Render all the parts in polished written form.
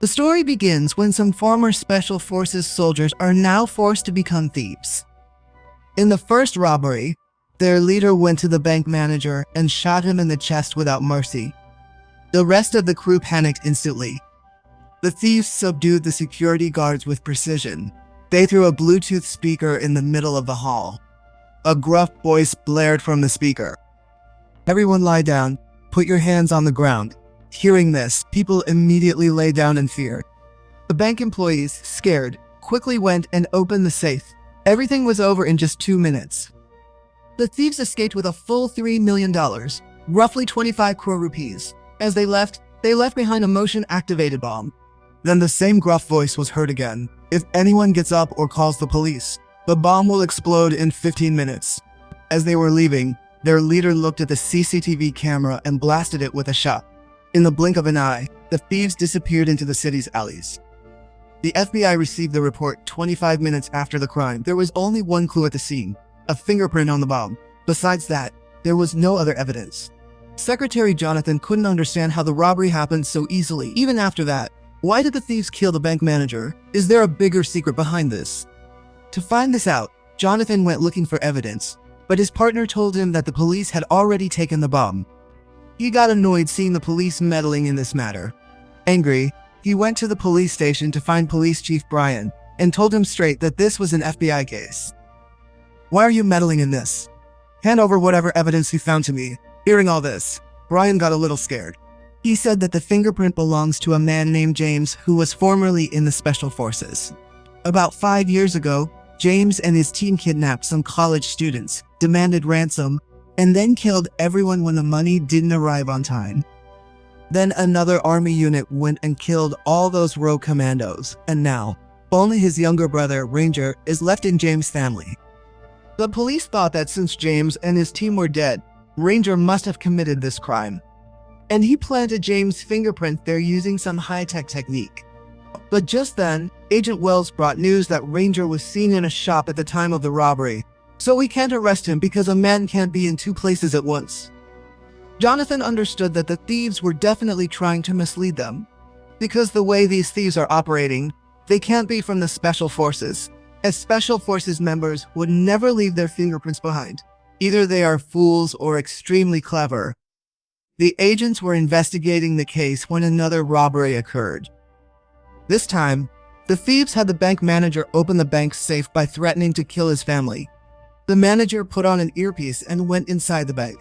The story begins when some former Special Forces soldiers are now forced to become thieves. In the first robbery, their leader went to the bank manager and shot him in the chest without mercy. The rest of the crew panicked instantly. The thieves subdued the security guards with precision. They threw a Bluetooth speaker in the middle of the hall. A gruff voice blared from the speaker. "Everyone lie down. Put your hands on the ground." Hearing this, people immediately lay down in fear. The bank employees, scared, quickly went and opened the safe. Everything was over in just 2 minutes. The thieves escaped with a full $3 million, roughly 25 crore rupees. As they left behind a motion-activated bomb. Then the same gruff voice was heard again. "If anyone gets up or calls the police, the bomb will explode in 15 minutes. As they were leaving, their leader looked at the CCTV camera and blasted it with a shot. In the blink of an eye, the thieves disappeared into the city's alleys. The FBI received the report 25 minutes after the crime. There was only one clue at the scene, a fingerprint on the bomb. Besides that, there was no other evidence. Secretary Jonathan couldn't understand how the robbery happened so easily. Even after that, why did the thieves kill the bank manager? Is there a bigger secret behind this? To find this out, Jonathan went looking for evidence, but his partner told him that the police had already taken the bomb. He got annoyed seeing the police meddling in this matter. Angry, he went to the police station to find Police Chief Brian and told him straight that this was an FBI case. "Why are you meddling in this? Hand over whatever evidence you found to me." Hearing all this, Brian got a little scared. He said that the fingerprint belongs to a man named James who was formerly in the Special Forces. About 5 years ago, James and his team kidnapped some college students, demanded ransom, and then killed everyone when the money didn't arrive on time. Then another army unit went and killed all those rogue commandos, and now, only his younger brother, Ranger, is left in James' family. The police thought that since James and his team were dead, Ranger must have committed this crime. And he planted James' fingerprint there using some high-tech technique. But just then, Agent Wells brought news that Ranger was seen in a shop at the time of the robbery, so we can't arrest him because a man can't be in 2 places at once. Jonathan understood that the thieves were definitely trying to mislead them. Because the way these thieves are operating, they can't be from the Special Forces, as Special Forces members would never leave their fingerprints behind. Either they are fools or extremely clever. The agents were investigating the case when another robbery occurred. This time, the thieves had the bank manager open the bank's safe by threatening to kill his family. The manager put on an earpiece and went inside the bank.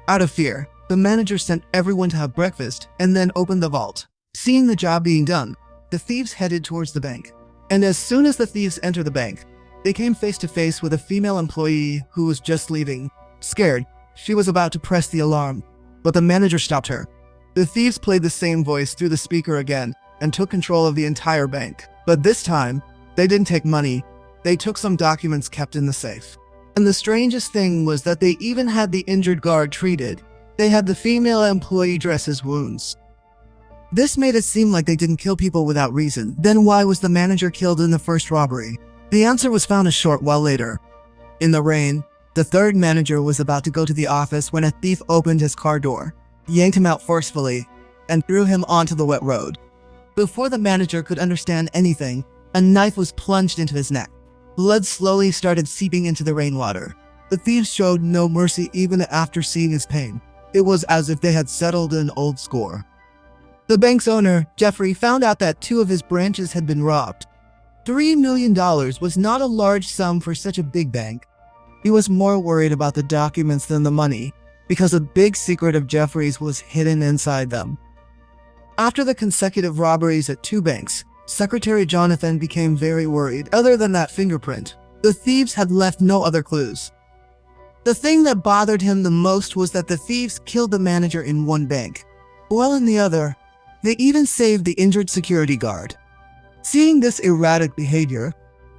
Out of fear, the manager sent everyone to have breakfast and then opened the vault. Seeing the job being done, the thieves headed towards the bank. And as soon as the thieves entered the bank, they came face to face with a female employee who was just leaving. Scared, she was about to press the alarm, but the manager stopped her. The thieves played the same voice through the speaker again and took control of the entire bank. But this time, they didn't take money. They took some documents kept in the safe. And the strangest thing was that they even had the injured guard treated. They had the female employee dress his wounds. This made it seem like they didn't kill people without reason. Then why was the manager killed in the first robbery? The answer was found a short while later. In the rain, the third manager was about to go to the office when a thief opened his car door, yanked him out forcefully, and threw him onto the wet road. Before the manager could understand anything, a knife was plunged into his neck. Blood slowly started seeping into the rainwater. The thieves showed no mercy even after seeing his pain. It was as if they had settled an old score. The bank's owner, Jeffrey, found out that 2 of his branches had been robbed. $3 million was not a large sum for such a big bank. He was more worried about the documents than the money, because a big secret of Jeffrey's was hidden inside them. After the consecutive robberies at 2 banks, Secretary Jonathan became very worried. Other than that fingerprint, the thieves had left no other clues. The thing that bothered him the most was that the thieves killed the manager in one bank, while in the other, they even saved the injured security guard. Seeing this erratic behavior,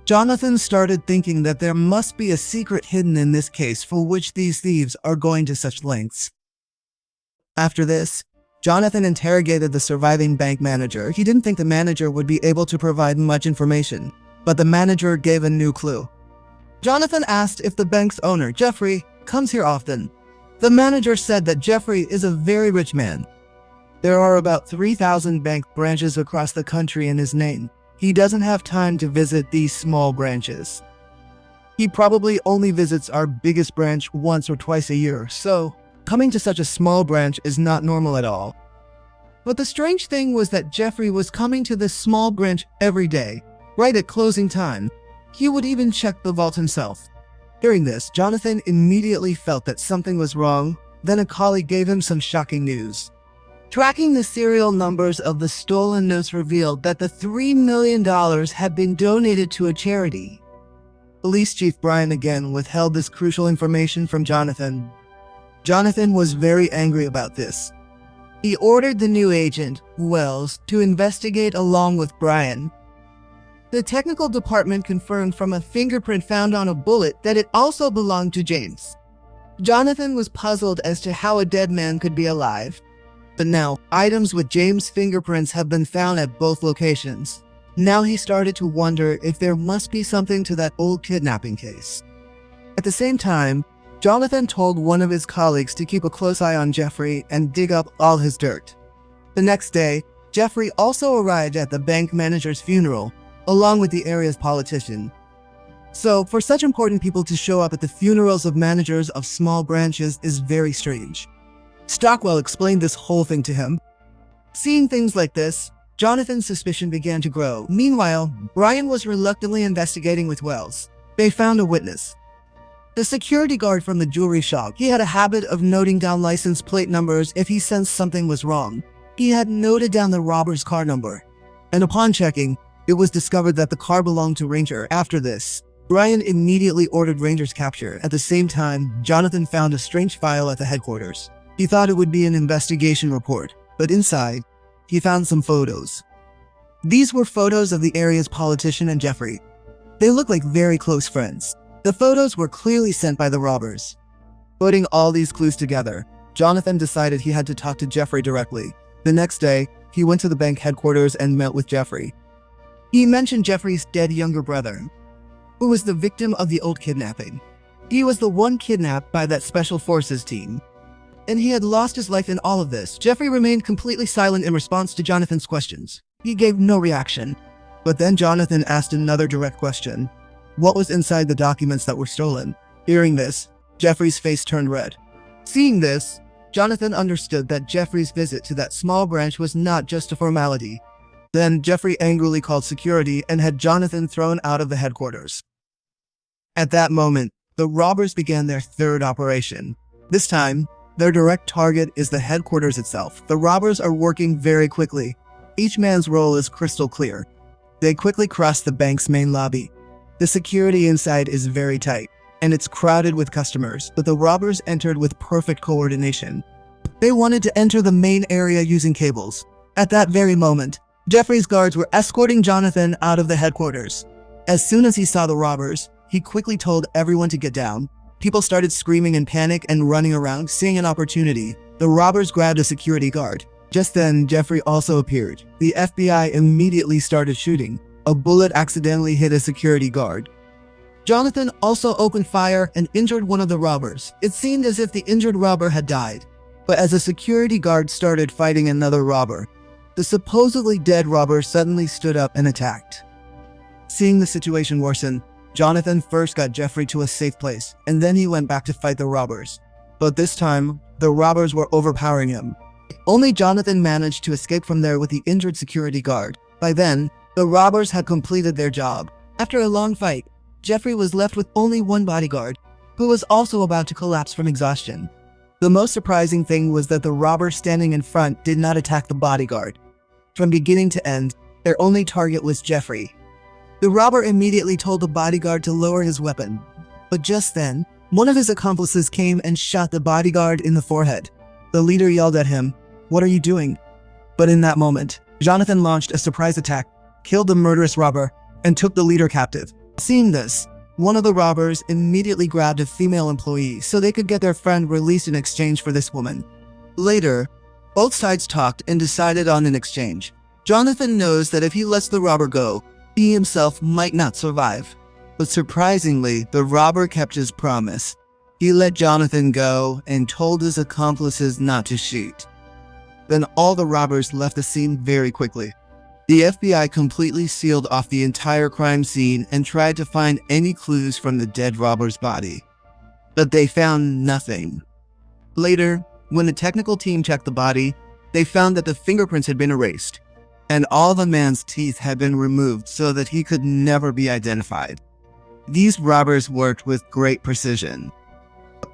Jonathan started thinking that there must be a secret hidden in this case for which these thieves are going to such lengths. After this, Jonathan interrogated the surviving bank manager. He didn't think the manager would be able to provide much information, but the manager gave a new clue. Jonathan asked if the bank's owner, Jeffrey, comes here often. The manager said that Jeffrey is a very rich man. There are about 3,000 bank branches across the country in his name. He doesn't have time to visit these small branches. He probably only visits our biggest branch once or twice a year, so coming to such a small branch is not normal at all. But the strange thing was that Jeffrey was coming to this small branch every day, right at closing time. He would even check the vault himself. Hearing this, Jonathan immediately felt that something was wrong. Then a colleague gave him some shocking news. Tracking the serial numbers of the stolen notes revealed that the $3 million had been donated to a charity. Police Chief Brian again withheld this crucial information from Jonathan. Jonathan was very angry about this. He ordered the new agent, Wells, to investigate along with Brian. The technical department confirmed from a fingerprint found on a bullet that it also belonged to James. Jonathan was puzzled as to how a dead man could be alive. But now, items with James' fingerprints have been found at both locations. Now he started to wonder if there must be something to that old kidnapping case. At the same time, Jonathan told one of his colleagues to keep a close eye on Jeffrey and dig up all his dirt. The next day, Jeffrey also arrived at the bank manager's funeral, along with the area's politician. So, for such important people to show up at the funerals of managers of small branches is very strange. Stockwell explained this whole thing to him. Seeing things like this, Jonathan's suspicion began to grow. Meanwhile, Brian was reluctantly investigating with Wells. They found a witness. The security guard from the jewelry shop. He had a habit of noting down license plate numbers if he sensed something was wrong. He had noted down the robber's car number. And upon checking, it was discovered that the car belonged to Ranger. After this, Brian immediately ordered Ranger's capture. At the same time, Jonathan found a strange file at the headquarters. He thought it would be an investigation report, but inside, he found some photos. These were photos of the area's politician and Jeffrey. They looked like very close friends. The photos were clearly sent by the robbers. Putting all these clues together, Jonathan decided he had to talk to Jeffrey directly. The next day, he went to the bank headquarters and met with Jeffrey. He mentioned Jeffrey's dead younger brother, who was the victim of the old kidnapping. He was the one kidnapped by that special forces team, and he had lost his life in all of this. Jeffrey remained completely silent in response to Jonathan's questions. He gave no reaction. But then Jonathan asked another direct question. What was inside the documents that were stolen? Hearing this, Jeffrey's face turned red. Seeing this, Jonathan understood that Jeffrey's visit to that small branch was not just a formality. Then Jeffrey angrily called security and had Jonathan thrown out of the headquarters. At that moment, the robbers began their third operation. This time, their direct target is the headquarters itself. The robbers are working very quickly. Each man's role is crystal clear. They quickly cross the bank's main lobby. The security inside is very tight, and it's crowded with customers, but the robbers entered with perfect coordination. They wanted to enter the main area using cables. At that very moment, Jeffrey's guards were escorting Jonathan out of the headquarters. As soon as he saw the robbers, he quickly told everyone to get down. People started screaming in panic and running around, seeing an opportunity. The robbers grabbed a security guard. Just then, Jeffrey also appeared. The FBI immediately started shooting. A bullet accidentally hit a security guard. Jonathan also opened fire and injured one of the robbers. It seemed as if the injured robber had died. But as a security guard started fighting another robber, the supposedly dead robber suddenly stood up and attacked. Seeing the situation worsen, Jonathan first got Jeffrey to a safe place, and then he went back to fight the robbers. But this time, the robbers were overpowering him. Only Jonathan managed to escape from there with the injured security guard. By then, the robbers had completed their job. After a long fight, Jeffrey was left with only one bodyguard, who was also about to collapse from exhaustion. The most surprising thing was that the robber standing in front did not attack the bodyguard. From beginning to end, their only target was Jeffrey. The robber immediately told the bodyguard to lower his weapon. But just then, one of his accomplices came and shot the bodyguard in the forehead. The leader yelled at him, "What are you doing?" But in that moment, Jonathan launched a surprise attack, killed the murderous robber, and took the leader captive. Seeing this, one of the robbers immediately grabbed a female employee so they could get their friend released in exchange for this woman. Later, both sides talked and decided on an exchange. Jonathan knows that if he lets the robber go, he himself might not survive. But surprisingly, the robber kept his promise. He let Jonathan go and told his accomplices not to shoot. Then all the robbers left the scene very quickly. The FBI completely sealed off the entire crime scene and tried to find any clues from the dead robber's body. But they found nothing. Later, when the technical team checked the body, they found that the fingerprints had been erased, and all the man's teeth had been removed so that he could never be identified. These robbers worked with great precision.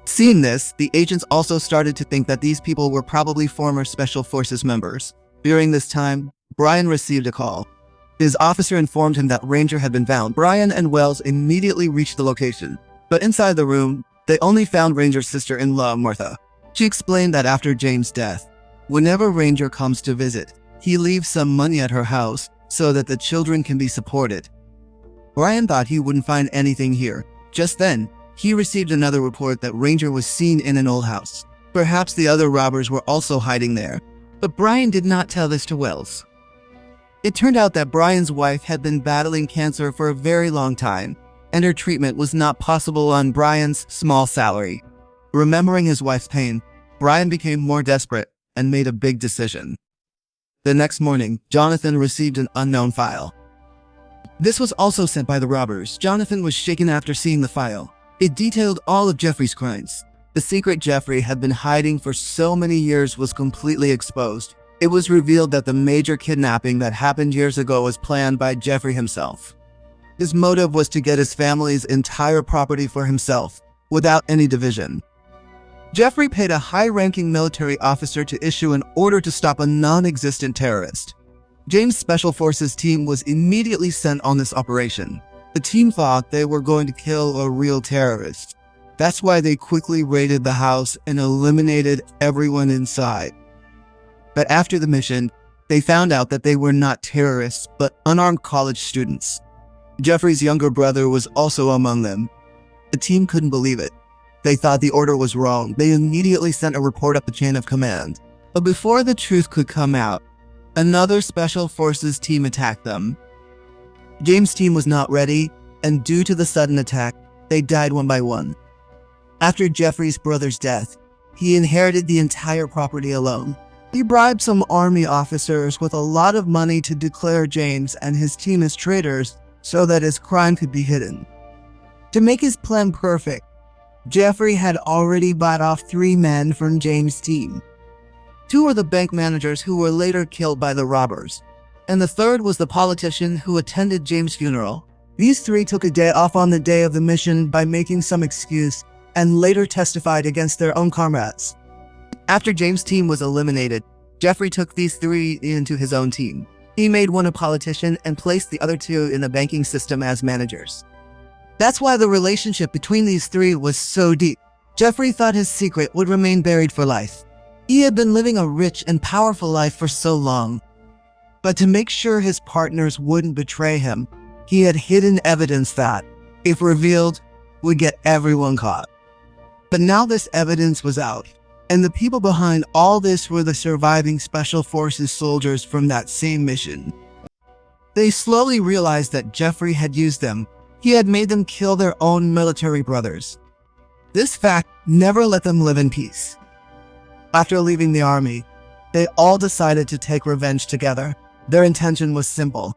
Seeing this, the agents also started to think that these people were probably former Special Forces members. During this time, Brian received a call. His officer informed him that Ranger had been found. Brian and Wells immediately reached the location, but inside the room, they only found Ranger's sister-in-law, Martha. She explained that after James' death, whenever Ranger comes to visit, he leaves some money at her house so that the children can be supported. Brian thought he wouldn't find anything here. Just then, he received another report that Ranger was seen in an old house. Perhaps the other robbers were also hiding there, but Brian did not tell this to Wells. It turned out that Brian's wife had been battling cancer for a very long time, and her treatment was not possible on Brian's small salary. Remembering his wife's pain, Brian became more desperate and made a big decision. The next morning, Jonathan received an unknown file. This was also sent by the robbers. Jonathan was shaken after seeing the file. It detailed all of Jeffrey's crimes. The secret Jeffrey had been hiding for so many years was completely exposed. It was revealed that the major kidnapping that happened years ago was planned by Jeffrey himself. His motive was to get his family's entire property for himself, without any division. Jeffrey paid a high-ranking military officer to issue an order to stop a non-existent terrorist. James' Special Forces team was immediately sent on this operation. The team thought they were going to kill a real terrorist. That's why they quickly raided the house and eliminated everyone inside. But after the mission, they found out that they were not terrorists, but unarmed college students. Jeffrey's younger brother was also among them. The team couldn't believe it. They thought the order was wrong. They immediately sent a report up the chain of command. But before the truth could come out, another Special Forces team attacked them. James' team was not ready, and due to the sudden attack, they died one by one. After Jeffrey's brother's death, he inherited the entire property alone. He bribed some army officers with a lot of money to declare James and his team as traitors so that his crime could be hidden. To make his plan perfect, Jeffrey had already bought off 3 men from James' team. 2 were the bank managers who were later killed by the robbers, and the 3rd was the politician who attended James' funeral. These 3 took a day off on the day of the mission by making some excuse and later testified against their own comrades. After James' team was eliminated, Jeffrey took these 3 into his own team. He made one a politician and placed the other 2 in the banking system as managers. That's why the relationship between these 3 was so deep. Jeffrey thought his secret would remain buried for life. He had been living a rich and powerful life for so long. But to make sure his partners wouldn't betray him, he had hidden evidence that, if revealed, would get everyone caught. But now this evidence was out, and the people behind all this were the surviving Special Forces soldiers from that same mission. They slowly realized that Jeffrey had used them. He had made them kill their own military brothers. This fact never let them live in peace. After leaving the army, they all decided to take revenge together. Their intention was simple: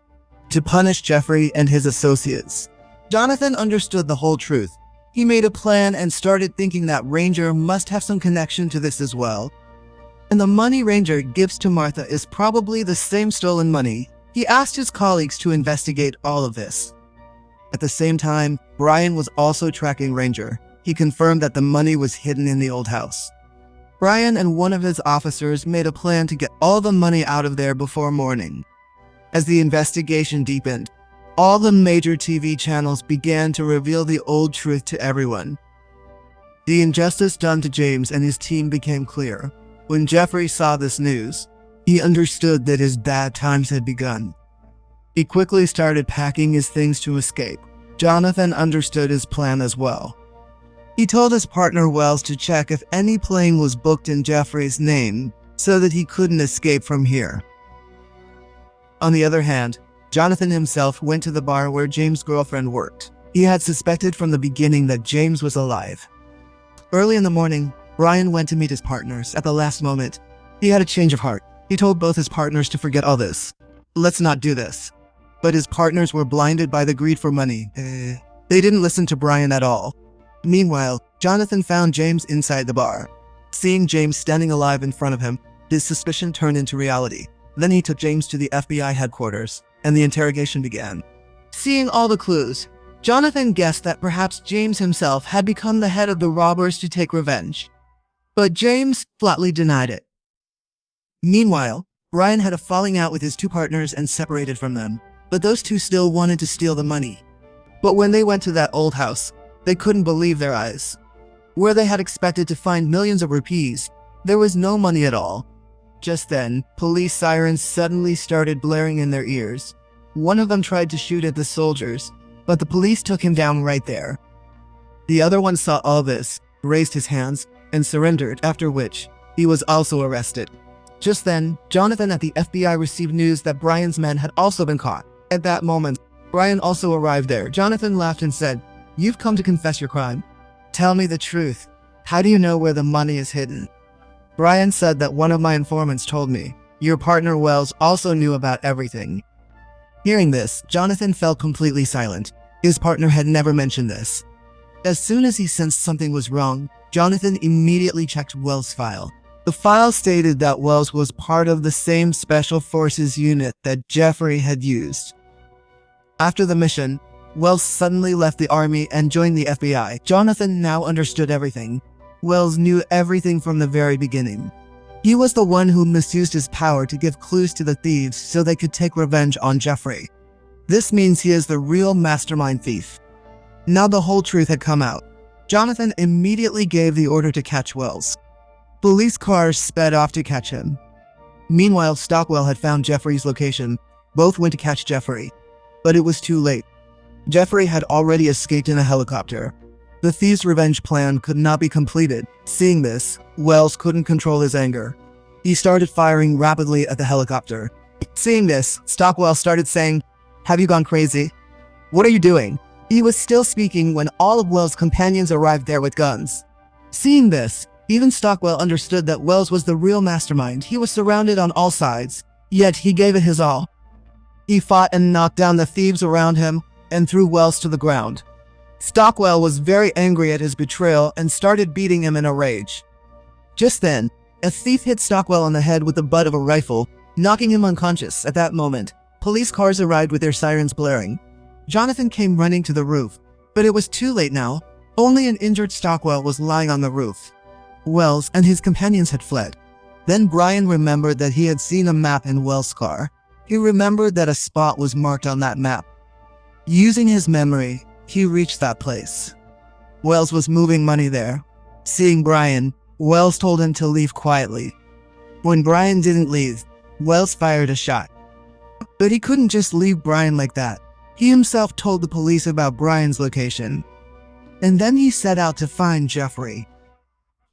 to punish Jeffrey and his associates. Jonathan understood the whole truth. He made a plan and started thinking that Ranger must have some connection to this as well. And the money Ranger gives to Martha is probably the same stolen money. He asked his colleagues to investigate all of this. At the same time, Brian was also tracking Ranger. He confirmed that the money was hidden in the old house. Brian and one of his officers made a plan to get all the money out of there before morning. As the investigation deepened, all the major TV channels began to reveal the old truth to everyone. The injustice done to James and his team became clear. When Jeffrey saw this news, he understood that his bad times had begun. He quickly started packing his things to escape. Jonathan understood his plan as well. He told his partner Wells to check if any plane was booked in Jeffrey's name so that he couldn't escape from here. On the other hand, Jonathan himself went to the bar where James' girlfriend worked. He had suspected from the beginning that James was alive. Early in the morning, Brian went to meet his partners. At the last moment, he had a change of heart. He told both his partners to forget all this. Let's not do this. But his partners were blinded by the greed for money. They didn't listen to Brian at all. Meanwhile, Jonathan found James inside the bar. Seeing James standing alive in front of him, his suspicion turned into reality. Then he took James to the FBI headquarters, and the interrogation began. Seeing all the clues, Jonathan guessed that perhaps James himself had become the head of the robbers to take revenge. But James flatly denied it. Meanwhile, Brian had a falling out with his two partners and separated from them, but those two still wanted to steal the money. But when they went to that old house, they couldn't believe their eyes. Where they had expected to find millions of rupees, there was no money at all. Just then, police sirens suddenly started blaring in their ears. One of them tried to shoot at the soldiers, but the police took him down right there. The other one saw all this, raised his hands, and surrendered, after which he was also arrested. Just then, Jonathan at the FBI received news that Brian's men had also been caught. At that moment, Brian also arrived there. Jonathan laughed and said, "You've come to confess your crime. Tell me the truth. How do you know where the money is hidden?" Brian said that one of my informants told me. Your partner Wells also knew about everything. Hearing this, Jonathan fell completely silent. His partner had never mentioned this. As soon as he sensed something was wrong, Jonathan immediately checked Wells' file. The file stated that Wells was part of the same Special Forces unit that Jeffrey had used. After the mission, Wells suddenly left the army and joined the FBI. Jonathan now understood everything. Wells knew everything from the very beginning. He was the one who misused his power to give clues to the thieves so they could take revenge on Jeffrey. This means he is the real mastermind thief. Now the whole truth had come out. Jonathan immediately gave the order to catch Wells. Police cars sped off to catch him. Meanwhile, Stockwell had found Jeffrey's location. Both went to catch Jeffrey, but it was too late. Jeffrey had already escaped in a helicopter. The thieves' revenge plan could not be completed. Seeing this, Wells couldn't control his anger. He started firing rapidly at the helicopter. Seeing this, Stockwell started saying, "Have you gone crazy? What are you doing?" He was still speaking when all of Wells' companions arrived there with guns. Seeing this, even Stockwell understood that Wells was the real mastermind. He was surrounded on all sides, yet he gave it his all. He fought and knocked down the thieves around him and threw Wells to the ground. Stockwell was very angry at his betrayal and started beating him in a rage. Just then, a thief hit Stockwell on the head with the butt of a rifle, knocking him unconscious. At that moment, police cars arrived with their sirens blaring. Jonathan came running to the roof, but it was too late now. Only an injured Stockwell was lying on the roof. Wells and his companions had fled. Then Brian remembered that he had seen a map in Wells' car. He remembered that a spot was marked on that map. Using his memory, he reached that place. Wells was moving money there. Seeing Brian, Wells told him to leave quietly. When Brian didn't leave, Wells fired a shot. But he couldn't just leave Brian like that. He himself told the police about Brian's location. And then he set out to find Jeffrey.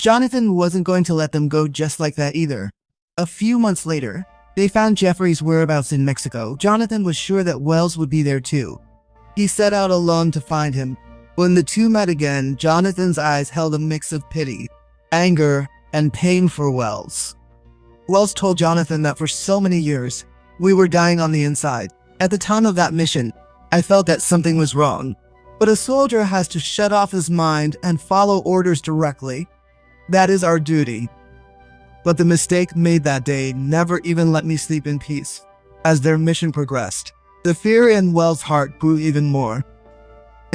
Jonathan wasn't going to let them go just like that either. A few months later, they found Jeffrey's whereabouts in Mexico. Jonathan was sure that Wells would be there too. He set out alone to find him. When the two met again, Jonathan's eyes held a mix of pity, anger, and pain for Wells. Wells told Jonathan that for so many years, we were dying on the inside. At the time of that mission, I felt that something was wrong. But a soldier has to shut off his mind and follow orders directly. That is our duty. But the mistake made that day never even let me sleep in peace. As their mission progressed, the fear in Wells' heart grew even more.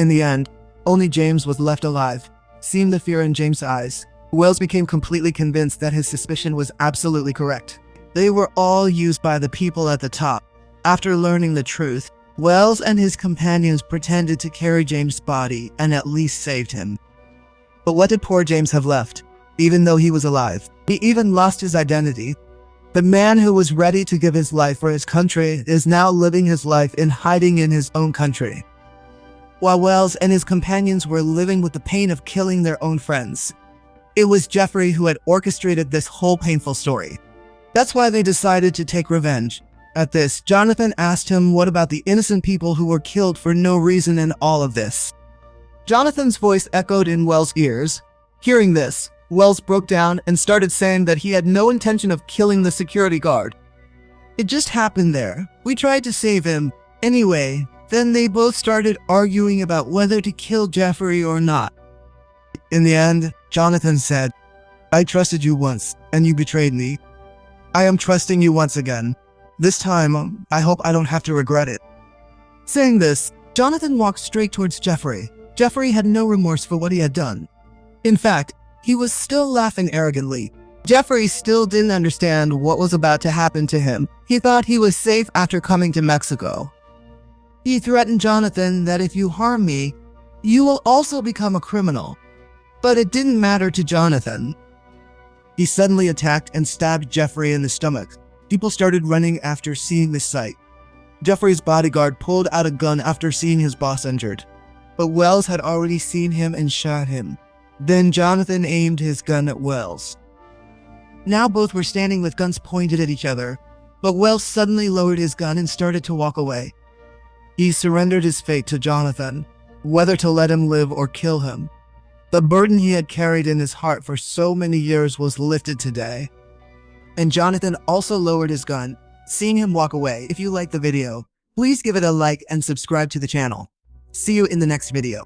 In the end, only James was left alive. Seeing the fear in James' eyes, Wells became completely convinced that his suspicion was absolutely correct. They were all used by the people at the top. After learning the truth, Wells and his companions pretended to carry James' body and at least saved him. But what did poor James have left? Even though he was alive, he even lost his identity. The man who was ready to give his life for his country is now living his life in hiding in his own country. While Wells and his companions were living with the pain of killing their own friends. It was Jeffrey who had orchestrated this whole painful story. That's why they decided to take revenge. At this, Jonathan asked him what about the innocent people who were killed for no reason in all of this. Jonathan's voice echoed in Wells' ears. Hearing this, Wells broke down and started saying that he had no intention of killing the security guard. It just happened there. We tried to save him. Anyway, then they both started arguing about whether to kill Jeffrey or not. In the end, Jonathan said, "I trusted you once, and you betrayed me. I am trusting you once again. This time, I hope I don't have to regret it." Saying this, Jonathan walked straight towards Jeffrey. Jeffrey had no remorse for what he had done. In fact, he was still laughing arrogantly. Jeffrey still didn't understand what was about to happen to him. He thought he was safe after coming to Mexico. He threatened Jonathan that if you harm me, you will also become a criminal. But it didn't matter to Jonathan. He suddenly attacked and stabbed Jeffrey in the stomach. People started running after seeing this sight. Jeffrey's bodyguard pulled out a gun after seeing his boss injured. But Wells had already seen him and shot him. Then Jonathan aimed his gun at Wells. Now both were standing with guns pointed at each other, but Wells suddenly lowered his gun and started to walk away. He surrendered his fate to Jonathan, whether to let him live or kill him. The burden he had carried in his heart for so many years was lifted today. And Jonathan also lowered his gun, seeing him walk away. If you liked the video, please give it a like and subscribe to the channel. See you in the next video.